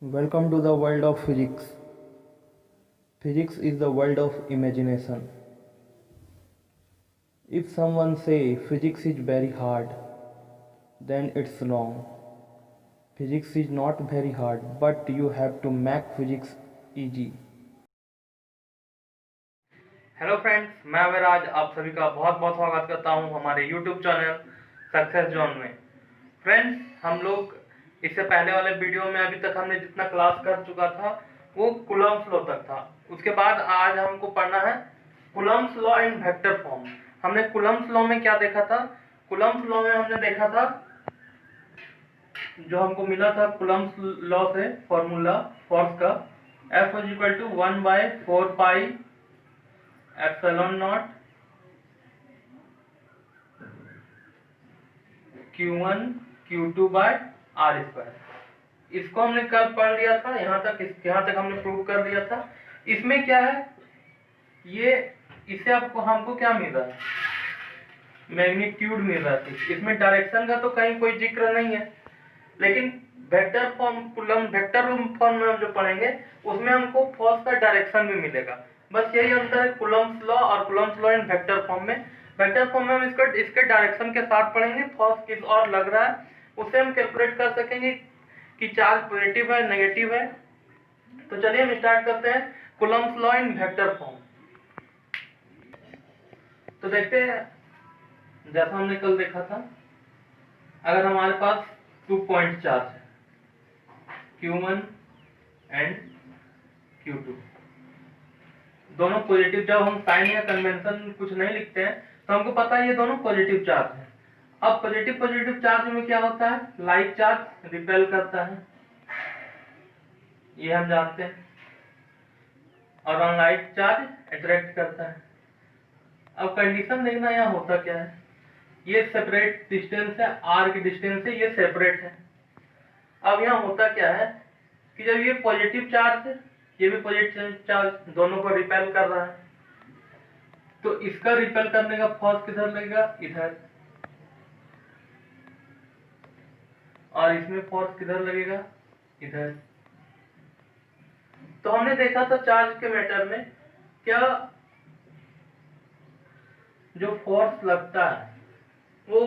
Welcome to the world of physics. Physics is the world of imagination. If someone say physics is very hard, then it's wrong. Physics is not very hard, but you have to make physics easy. Hello friends, मैं अविराज आप सभी का बहुत बहुत स्वागत करता हूं हमारे यूट्यूब चैनल सक्सेस जोन में। फ्रेंड्स, हम लोग इससे पहले वाले वीडियो में अभी तक हमने जितना क्लास कर चुका था वो कूलम्ब्स लॉ तक था। उसके बाद आज हमको पढ़ना है Coulomb's law in vector form. हमने कूलम्ब्स लॉ में क्या देखा था? कूलम्ब्स लॉ में हमने देखा था जो हमको मिला था कूलम्ब्स लॉ से फॉर्मूला फोर्स का, F is equal to 1/4 pi epsilon not Q1 Q2 by r square. इसको हमने कल पढ़ लिया था, यहाँ तक हमने प्रूव कर लिया था। इसमें क्या है, ये इससे आपको हमको क्या मिल रहा है? मैग्नीट्यूड मिल रहा है। इसमें डायरेक्शन का तो कहीं कोई जिक्र नहीं है, लेकिन वेक्टर फॉर्म वेक्टर फॉर्म में हम जो पढ़ेंगे उसमें हमको फोर्स का डायरेक्शन भी मिलेगा। बस यही अंतर है कूलम्ब्स लॉ और Coulomb's law in vector form में। वेक्टर फॉर्म में हम इसके डायरेक्शन के साथ पढ़ेंगे, फोर्स किस और लग रहा है उससे हम कैलकुलेट कर सकेंगे कि चार्ज पॉजिटिव है नेगेटिव है। तो चलिए हम स्टार्ट करते हैं Coulomb's law in vector form. तो देखते हैं, जैसा हमने कल देखा था, अगर हमारे पास 2 पॉइंट चार्ज है Q1 एंड Q2, दोनों पॉजिटिव। जब हम साइन या कन्वेंशन कुछ नहीं लिखते हैं तो हमको पता है ये दोनों पॉजिटिव चार्ज है। अब पॉजिटिव चार्ज में क्या होता है? लाइक चार्ज रिपेल करता है, ये हम जानते हैं, और अनलाइक चार्ज अट्रैक्ट करता है। अब कंडीशन देखना यहाँ होता क्या है, ये सेपरेट डिस्टेंस है, r की डिस्टेंस से ये सेपरेट है। अब यहाँ होता क्या है कि जब ये पॉजिटिव चार्ज है, ये भी पॉजिटिव चार्ज, दोनों को रिपेल कर रहा है, तो इसका रिपेल करने का फोर्स किधर लगेगा? इधर। और इसमें फोर्स किधर लगेगा? इधर। तो हमने देखा था चार्ज के मैटर में क्या जो फोर्स लगता है वो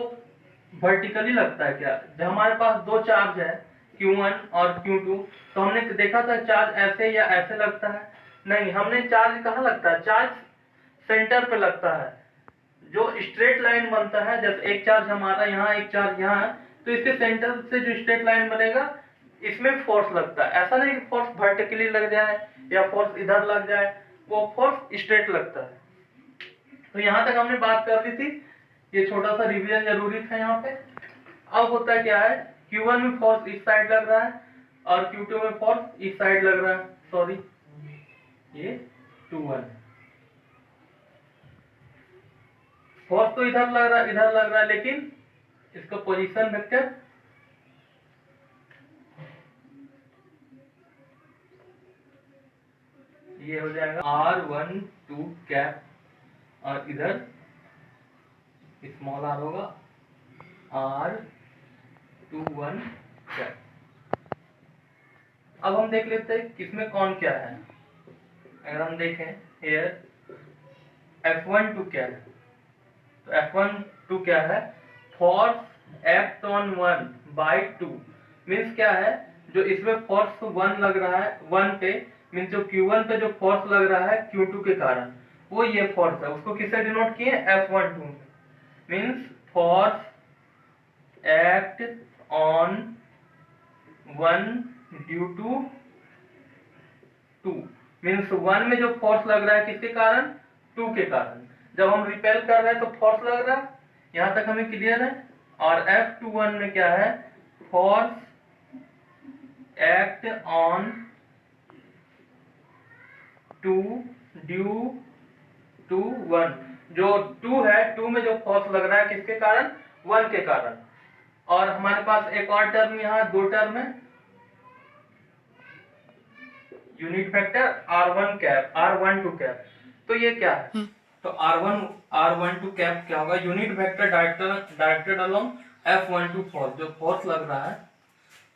वर्टिकली लगता है क्या? जब हमारे पास दो चार्ज है Q1 और Q2, तो हमने देखा था चार्ज ऐसे या ऐसे लगता है? नहीं, हमने चार्ज कहाँ लगता है? चार्ज सेंटर पे लगता है। जो स्ट्रेट लाइन बनता है, जैसे एक चार्ज हमारा यहाँ एक चार्ज यहाँ है, तो इसके सेंटर से जो स्ट्रेट लाइन बनेगा इसमें फोर्स लगता है। ऐसा नहीं कि फोर्स वर्टिकली लग जाए या फोर्स इधर लग जाए, वो फोर्स स्ट्रेट लगता है। तो यहाँ तक हमने बात कर ली थी, ये छोटा सा रिवीजन जरूरी था यहाँ पे। अब होता क्या है, Q1 में फोर्स इस साइड लग रहा है और Q2 में फोर्स इस साइड लग रहा है। सॉरी, ये 2-1 फोर्स तो इधर लग रहा है, लेकिन इसका पोजीशन वेक्टर ये हो जाएगा R12 कैप, और इधर स्मॉल r होगा R21 कैप। अब हम देख लेते हैं किसमें कौन क्या है। अगर हम देखें हेयर F12 क्या है, तो F12 क्या है? फोर्स एक्ट ऑन 1/2 मीन्स क्या है, जो इसमें फोर्स 1 लग रहा है 1 पे, मीन्स जो Q1 पे जो फोर्स लग रहा है Q2 के कारण, वो ये फोर्स है, उसको किससे डिनोट किए? F12 means force act on 1 due to 2, means 1 में जो फोर्स लग रहा है किसके कारण? 2 के कारण। जब हम रिपेल कर रहे हैं तो फोर्स लग रहा है, यहां तक हमें क्लियर है। और F21 में क्या है? Force act on 2 due to 1, जो 2 है, 2 में जो फोर्स लग रहा है किसके कारण? 1 के कारण। और हमारे पास एक और टर्म यहाँ, दो टर्म है, unit vector R1 cap, R12 cap. तो ये क्या है? तो R12 कैप क्या होगा? Unit vector directed along F12 force, जो फोर्स लग रहा है,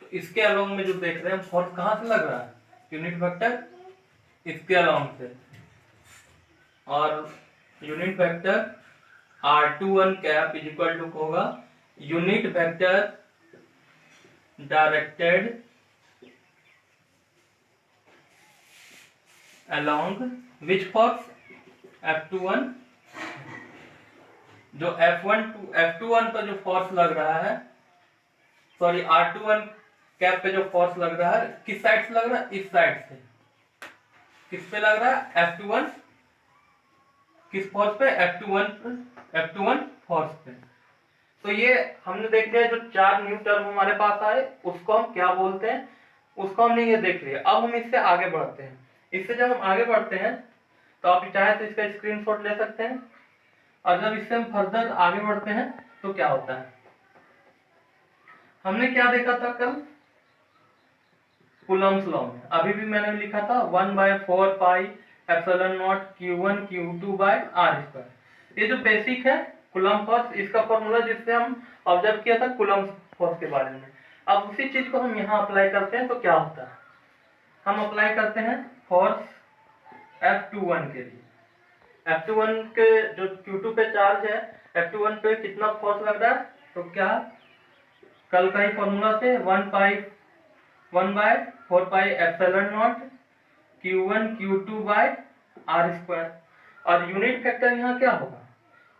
तो तो इसके अलोंग में जो देख रहे हैं फोर्स कहाँ से लग रहा है, यूनिट वेक्टर इसके अलोंग से, और unit vector r21 cap is equal to होगा unit vector directed along which force F21, जो F21 पर जो फोर्स लग रहा है, सॉरी R21 कैप पे जो फोर्स लग रहा है किस साइड से लग रहा है, इस साइड से। किस पे लग रहा है, F21 किस फोर्स पे, F21 फोर्स पे। तो ये हमने देख लिया जो चार न्यू टर्म हमारे पास आए उसको हम क्या बोलते हैं, उसको हमने ये देख लिया। अब हम इससे आगे बढ़ते हैं। इससे जब हम आगे बढ़ते हैं तो आप चाहे तो इसका स्क्रीनशॉट ले सकते हैं, और जब इससे हम फर्दर आगे बढ़ते हैं तो क्या होता है, हमने क्या देखा था कल कूलम्स लॉ में, अभी भी मैंने लिखा था 1/4 pi epsilon not Q1 Q2 by r²। ये जो बेसिक है कूलम फोर्स, इसका फॉर्मूला जिससे हम ऑब्जर्व किया था कूलम फोर्स के बारे में। अब उसी चीज को हम यहाँ अप्लाई करते हैं तो क्या होता है, हम अप्लाई करते हैं फोर्स F21 के लिए। F21 के जो Q2 पे चार्ज है, F21 पे कितना फोर्स लग रहा है, तो क्या कल का ही फॉर्मूला से 1/4 pi epsilon not Q1 Q2 by r²। और यूनिट वेक्टर यहाँ क्या होगा,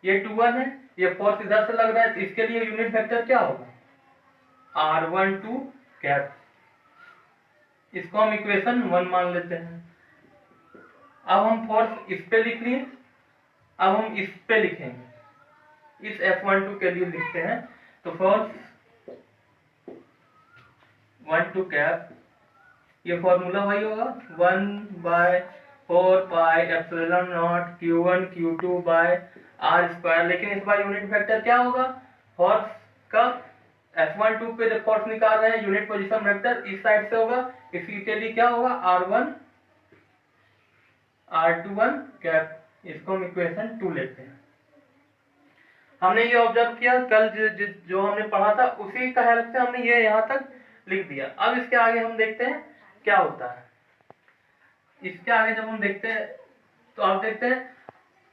ये 21 है, ये फोर्स इधर से लग रहा है, तो इसके लिए यूनिट वेक्टर क्या होगा, r12 कैप। इसको हम इक्वेशन 1 मान लेते हैं। अब हम फोर्स इस पे लिख लिए, अब हम इस पे लिखेंगे, इस F12 के लिए लिखते हैं। तो फोर्स 12 कैप, ये फॉर्मूला वही होगा 1/4 pi epsilon not Q1 Q2 by r²। लेकिन इस बार यूनिट वेक्टर क्या होगा, फोर्स का F12 पे जब फोर्स निकाल रहे हैं यूनिट पोजीशन वेक्टर इस साइड से होगा, इसी के लिए क्या होगा r1 r21 कैप। इसको हम इक्वेशन 2 लेते हैं। हमने ये ऑब्जर्व किया कल जो हमने पढ़ा था उसी का हेल्प से हमने ये यहाँ तक लिख दिया। अब इसके आगे हम देखते हैं क्या होता है। इसके आगे जब हम देखते हैं तो आप देखते हैं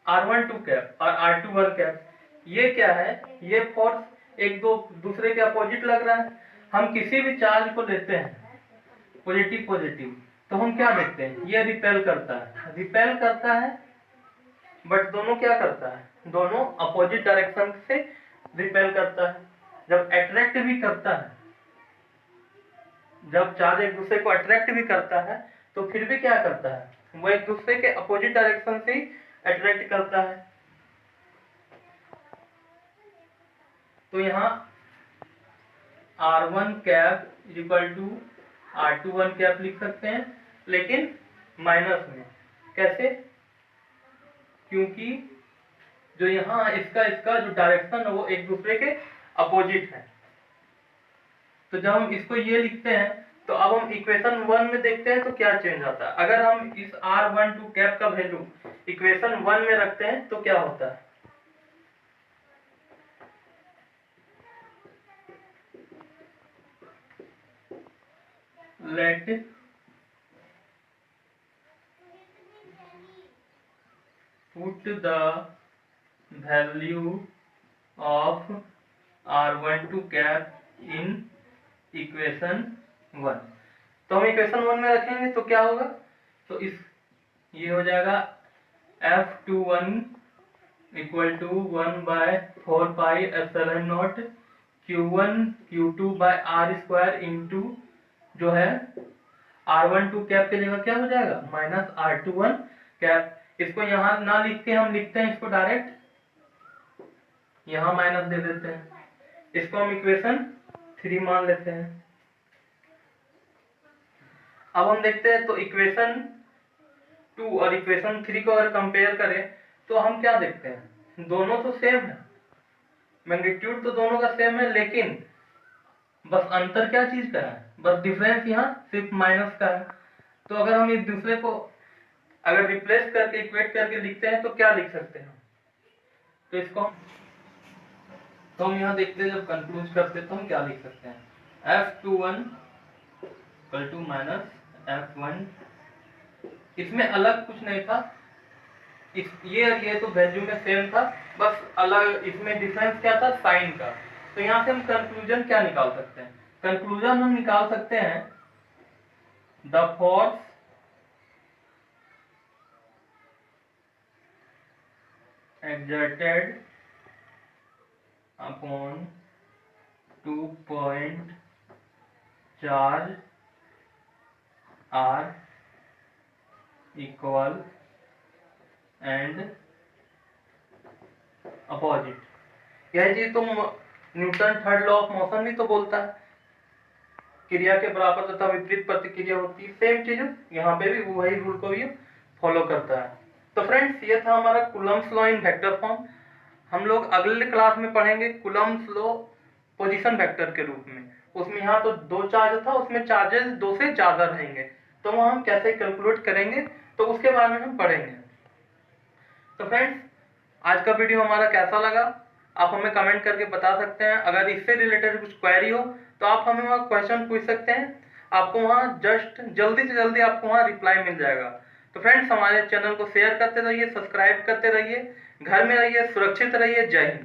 r12 कैप और r21 कैप, ये क्या है, ये फोर्स एक दो दूसरे के अपोजिट लग रहा है। हम किसी भी चार्ज को लेते हैं पॉजिटिव पॉजिटिव, तो हम क्या देखते हैं, ये रिपेल करता है, बट दोनों क्या करता है, दोनों अपोजिट डायरेक्शन से रिपेल करता है। जब अट्रैक्ट भी करता है, जब चार्ज एक दूसरे को अट्रैक्ट भी करता है तो फिर भी क्या करता है, वो एक दूसरे के अपोजिट डायरेक्शन से अट्रैक्ट करता है। तो यहाँ r1 cap equal to r21 cap लिख सकते हैं, लेकिन माइनस में। कैसे, क्योंकि जो यहाँ इसका जो डायरेक्शन है वो एक दूसरे के अपोजिट है। तो जब हम इसको ये लिखते हैं तो अब हम इक्वेशन 1 में देखते हैं तो क्या चेंज आता है। अगर हम इस r12 कैप का वैल्यू इक्वेशन 1 में रखते हैं तो क्या होता है, late put the value of r12 cap in equation 1। तो हम इक्वेशन 1 में रखेंगे तो क्या होगा, तो ये हो जाएगा F21 equal to 1/4 pi epsilon not Q1 Q2 by r² into जो है r12 कैप के जगह क्या हो जाएगा, माइनस r21 कैप। इसको यहाँ ना लिख के हम लिखते हैं इसको डायरेक्ट, यहाँ माइनस दे देते हैं, इसको हम इक्वेशन 3 मान लेते हैं। अब हम देखते हैं तो इक्वेशन 2 और इक्वेशन 3 को अगर कंपेयर करें तो हम क्या देखते हैं, दोनों तो सेम है, मैग्नीट्यूड तो दोनों का सेम है, लेकिन बस अंतर क्या चीज का है, बस डिफरेंस यहाँ सिर्फ माइनस का है। तो अगर हम एक दूसरे को अगर रिप्लेस करके इक्वेट करके लिखते हैं तो क्या लिख सकते हैं, तो इसको तो हम यहाँ देखते हैं जब कंक्लूज करते हैं तो हम क्या लिख सकते हैं, F21 equal to minus F1। इसमें अलग कुछ नहीं था, ये और ये तो वैल्यू में सेम था, बस अलग इसमें डिफरेंस क्या था, साइन का। तो यहाँ से हम कंक्लूजन क्या निकाल सकते हैं? कंक्लूजन हम निकाल सकते हैं the force exerted upon 2 point charge are equal and opposite। यह चीज तो Newton third law of motion भी तो बोलता है, क्रिया के बराबर तथा विपरीत प्रतिक्रिया होती है। सेम चीज यहाँ पे भी वही रूल को भी फॉलो करता है। तो फ्रेंड्स, ये था हमारा Coulomb's law in vector form. हम लोग अगले क्लास में पढ़ेंगे कूलम्ब्स लॉ पोजीशन वेक्टर के रूप में। उसमें यहाँ तो 2 चार्ज था, उसमें चार्जेस 2 से ज्यादा रहेंगे, तो वह हम कैसे कैलकुलेट करेंगे, तो उसके बारे में हम पढ़ेंगे। तो फ्रेंड्स, आज का वीडियो हमारा कैसा लगा आप हमें कमेंट करके बता सकते हैं। अगर इससे रिलेटेड कुछ क्वेरी हो तो आप हमें वहाँ क्वेश्चन पूछ सकते हैं, आपको वहाँ जस्ट जल्दी से जल्दी आपको वहाँ रिप्लाई मिल जाएगा। तो फ्रेंड्स, हमारे चैनल को शेयर करते रहिए, सब्सक्राइब करते रहिए, घर में रहिए, सुरक्षित रहिए। जय हिंद।